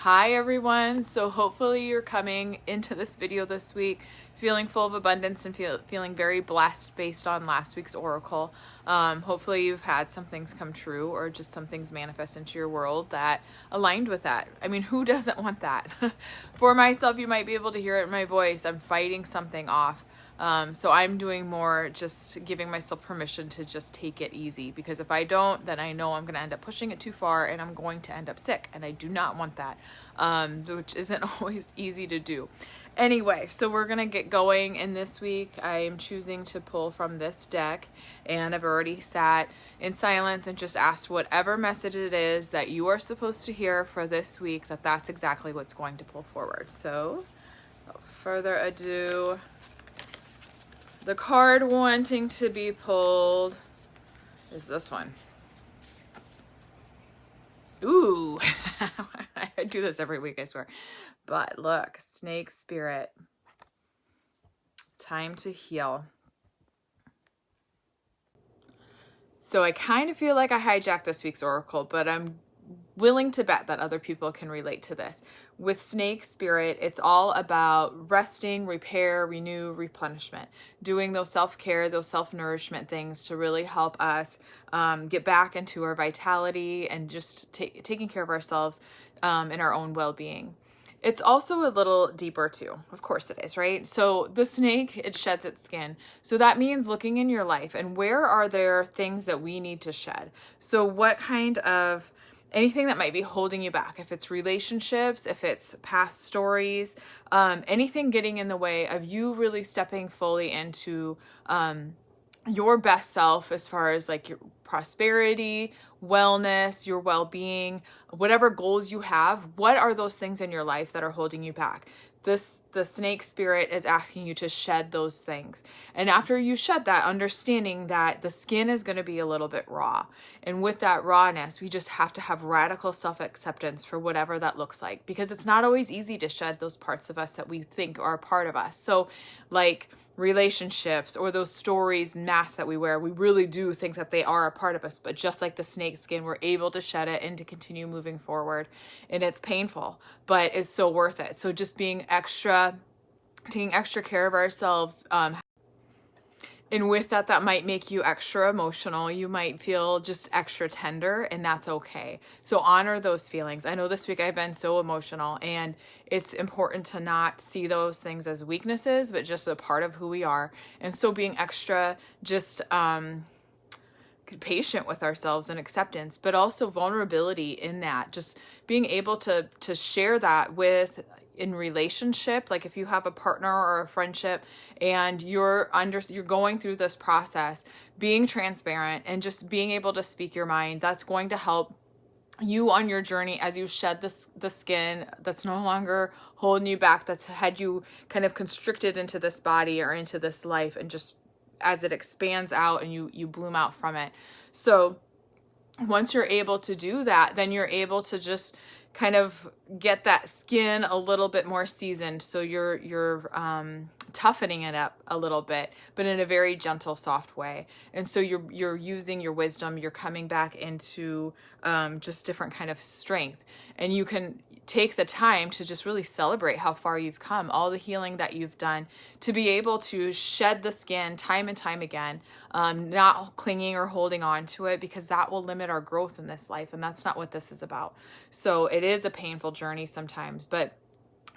Hi everyone. So hopefully you're coming into this video this week feeling full of abundance and feeling very blessed based on last week's oracle. Hopefully you've had some things come true or just some things manifest into your world that aligned with that. I mean, who doesn't want that? For myself, you might be able to hear it in my voice. I'm fighting something off. So I'm doing more just giving myself permission to just take it easy, because if I don't, then I know I'm going to end up pushing it too far and I'm going to end up sick, and I do not want that, which isn't always easy to do. Anyway, so we're going to get going, and this week I am choosing to pull from this deck, and I've already sat in silence and just asked whatever message it is that you are supposed to hear for this week, that's exactly what's going to pull forward. So without further ado, the card wanting to be pulled is this one. Ooh, I do this every week, I swear. But look, snake spirit. Time to heal. So I kind of feel like I hijacked this week's oracle, but I'm willing to bet that other people can relate to this. With snake spirit, it's all about resting, repair, renew, replenishment, doing those self-care, those self-nourishment things to really help us get back into our vitality and just taking care of ourselves and our own well-being. It's also a little deeper too. Of course it is, right? So the snake, it sheds its skin. So that means looking in your life and where are there things that we need to shed? So what kind of anything that might be holding you back, if it's relationships, if it's past stories, anything getting in the way of you really stepping fully into your best self as far as like your prosperity, wellness, your well-being, whatever goals you have. What are those things in your life that are holding you back? The snake spirit is asking you to shed those things. And after you shed that, understanding that the skin is going to be a little bit raw. And with that rawness, we just have to have radical self-acceptance for whatever that looks like, because it's not always easy to shed those parts of us that we think are a part of us. So like relationships or those stories and masks that we wear, we really do think that they are a part of us, but just like the snake skin, we're able to shed it and to continue moving forward. And it's painful, but it's so worth it. So just taking extra care of ourselves, and with that might make you extra emotional. You might feel just extra tender, and that's okay. So honor those feelings. I know this week I've been so emotional, and it's important to not see those things as weaknesses, but just a part of who we are. And so being extra just patient with ourselves and acceptance, but also vulnerability in that, just being able to share that with in relationship, like if you have a partner or a friendship and you're going through this process, being transparent and just being able to speak your mind, that's going to help you on your journey as you shed the skin that's no longer holding you back, that's had you kind of constricted into this body or into this life, and just as it expands out and you bloom out from it. So once you're able to do that, then you're able to just kind of get that skin a little bit more seasoned. So you're toughening it up a little bit, but in a very gentle, soft way. And so you're using your wisdom, you're coming back into just different kind of strength. And you can take the time to just really celebrate how far you've come, all the healing that you've done, to be able to shed the skin time and time again, not clinging or holding on to it, because that will limit our growth in this life. And that's not what this is about. So it is a painful journey sometimes, but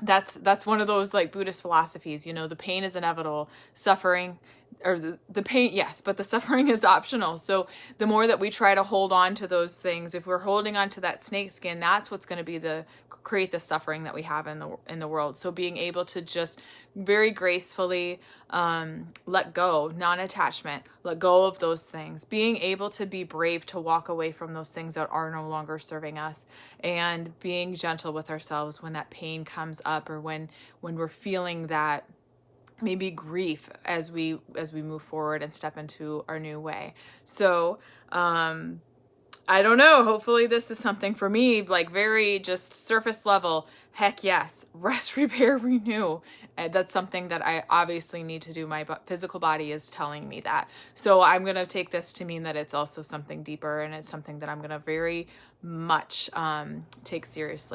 that's one of those like Buddhist philosophies, the pain is inevitable, suffering, or the pain, yes, but the suffering is optional. So the more that we try to hold on to those things, if we're holding on to that snake skin, that's what's going to be create the suffering that we have in the world. So being able to just very gracefully let go, non-attachment, let go of those things, being able to be brave to walk away from those things that are no longer serving us, and being gentle with ourselves when that pain comes up, or when we're feeling that maybe grief as we move forward and step into our new way. So I don't know, hopefully this is something for me, like very just surface level. Heck yes, rest, repair, renew. That's something that I obviously need to do. My physical body is telling me that. So I'm going to take this to mean that it's also something deeper, and it's something that I'm going to very much take seriously.